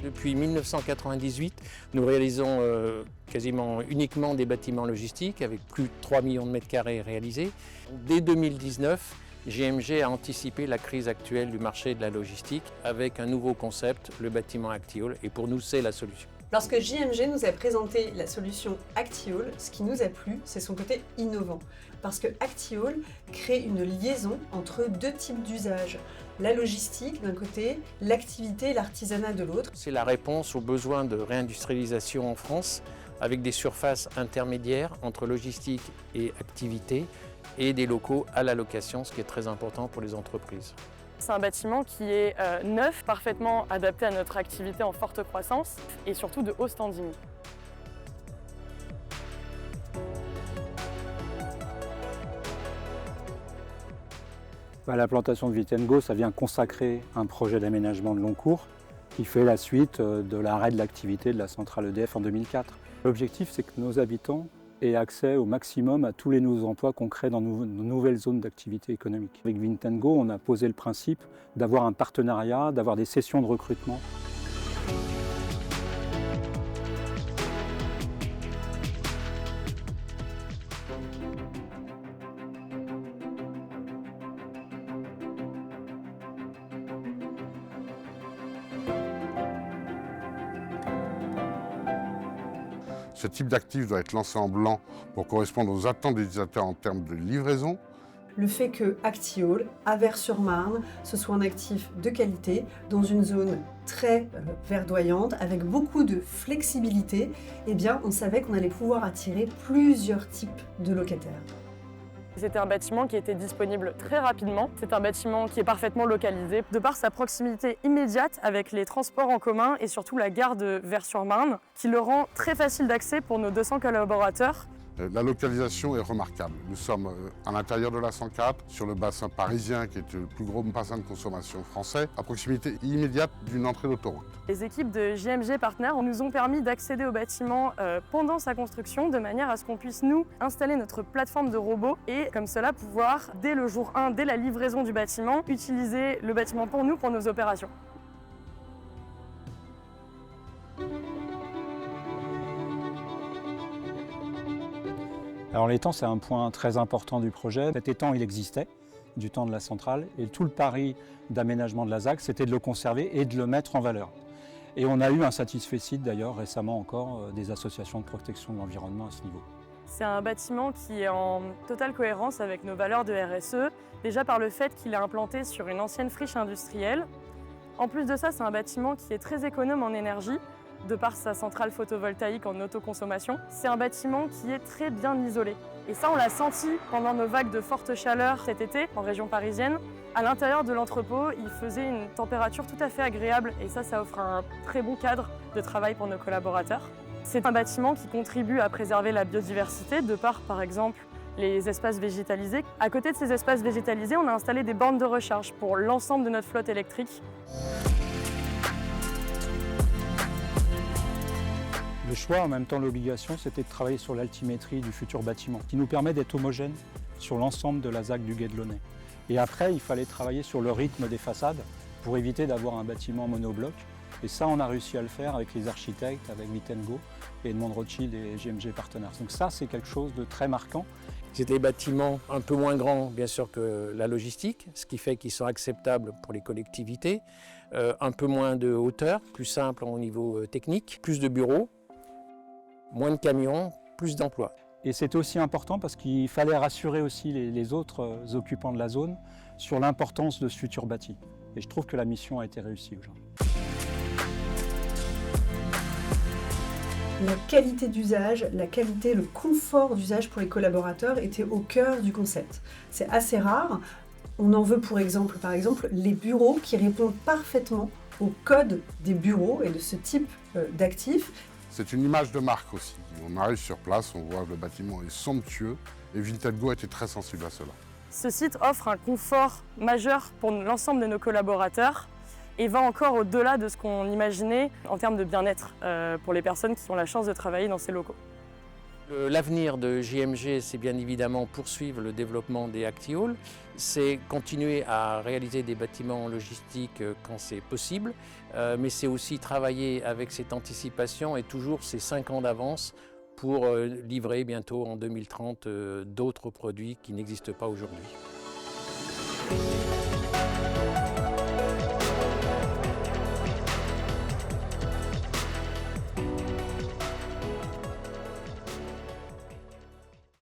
Depuis 1998, nous réalisons quasiment uniquement des bâtiments logistiques avec plus de 3 millions de mètres carrés réalisés. Dès 2019, JMG a anticipé la crise actuelle du marché de la logistique avec un nouveau concept, le bâtiment Actiol, et pour nous, c'est la solution. Lorsque JMG nous a présenté la solution Actiol, ce qui nous a plu, c'est son côté innovant. Parce que Actiol crée une liaison entre deux types d'usages. La logistique d'un côté, l'activité et l'artisanat de l'autre. C'est la réponse aux besoins de réindustrialisation en France avec des surfaces intermédiaires entre logistique et activité et des locaux à la location, ce qui est très important pour les entreprises. C'est un bâtiment qui est neuf, parfaitement adapté à notre activité en forte croissance et surtout de haut standing. La plantation de Vittengo, ça vient consacrer un projet d'aménagement de long cours qui fait la suite de l'arrêt de l'activité de la centrale EDF en 2004. L'objectif, c'est que nos habitants aient accès au maximum à tous les nouveaux emplois qu'on crée dans nos nouvelles zones d'activité économique. Avec Vittengo, on a posé le principe d'avoir un partenariat, d'avoir des sessions de recrutement. Ce type d'actif doit être lancé en blanc pour correspondre aux attentes des utilisateurs en termes de livraison. Le fait que Actiol, à Vers-sur-Marne, ce soit un actif de qualité, dans une zone très verdoyante, avec beaucoup de flexibilité, eh bien, on savait qu'on allait pouvoir attirer plusieurs types de locataires. C'était un bâtiment qui était disponible très rapidement. C'est un bâtiment qui est parfaitement localisé de par sa proximité immédiate avec les transports en commun et surtout la gare de Vers-sur-Marne, qui le rend très facile d'accès pour nos 200 collaborateurs. La localisation est remarquable. Nous sommes à l'intérieur de la 104, sur le bassin parisien qui est le plus gros bassin de consommation français, à proximité immédiate d'une entrée d'autoroute. Les équipes de JMG Partners nous ont permis d'accéder au bâtiment pendant sa construction de manière à ce qu'on puisse nous installer notre plateforme de robots et comme cela pouvoir, dès le jour 1, dès la livraison du bâtiment, utiliser le bâtiment pour nous, pour nos opérations. Alors l'étang, c'est un point très important du projet. Cet étang, il existait du temps de la centrale et tout le pari d'aménagement de la ZAC, c'était de le conserver et de le mettre en valeur. Et on a eu un satisfecit d'ailleurs récemment encore des associations de protection de l'environnement à ce niveau. C'est un bâtiment qui est en totale cohérence avec nos valeurs de RSE, déjà par le fait qu'il est implanté sur une ancienne friche industrielle. En plus de ça, c'est un bâtiment qui est très économe en énergie, de par sa centrale photovoltaïque en autoconsommation. C'est un bâtiment qui est très bien isolé. Et ça, on l'a senti pendant nos vagues de forte chaleur cet été en région parisienne. À l'intérieur de l'entrepôt, il faisait une température tout à fait agréable et ça offre un très bon cadre de travail pour nos collaborateurs. C'est un bâtiment qui contribue à préserver la biodiversité de par exemple, les espaces végétalisés. À côté de ces espaces végétalisés, on a installé des bornes de recharge pour l'ensemble de notre flotte électrique. Le choix, en même temps l'obligation, c'était de travailler sur l'altimétrie du futur bâtiment, qui nous permet d'être homogène sur l'ensemble de la ZAC du Quai de Launay. Et après, il fallait travailler sur le rythme des façades pour éviter d'avoir un bâtiment monobloc. Et ça, on a réussi à le faire avec les architectes, avec Vittengo, Edmond Rothschild et JMG Partners. Donc ça, c'est quelque chose de très marquant. C'est des bâtiments un peu moins grands, bien sûr, que la logistique, ce qui fait qu'ils sont acceptables pour les collectivités. Un peu moins de hauteur, plus simple au niveau technique, plus de bureaux, moins de camions, plus d'emplois. Et c'était aussi important parce qu'il fallait rassurer aussi les autres occupants de la zone sur l'importance de ce futur bâti. Et je trouve que la mission a été réussie aujourd'hui. La qualité d'usage, la qualité, le confort d'usage pour les collaborateurs était au cœur du concept. C'est assez rare. On en veut par exemple, les bureaux qui répondent parfaitement au code des bureaux et de ce type d'actifs. C'est une image de marque aussi. On arrive sur place, on voit que le bâtiment est somptueux et Vittengo était très sensible à cela. Ce site offre un confort majeur pour l'ensemble de nos collaborateurs et va encore au-delà de ce qu'on imaginait en termes de bien-être pour les personnes qui ont la chance de travailler dans ces locaux. L'avenir de JMG, c'est bien évidemment poursuivre le développement des ActiHall, c'est continuer à réaliser des bâtiments logistiques quand c'est possible, mais c'est aussi travailler avec cette anticipation et toujours ces 5 ans d'avance pour livrer bientôt en 2030 d'autres produits qui n'existent pas aujourd'hui.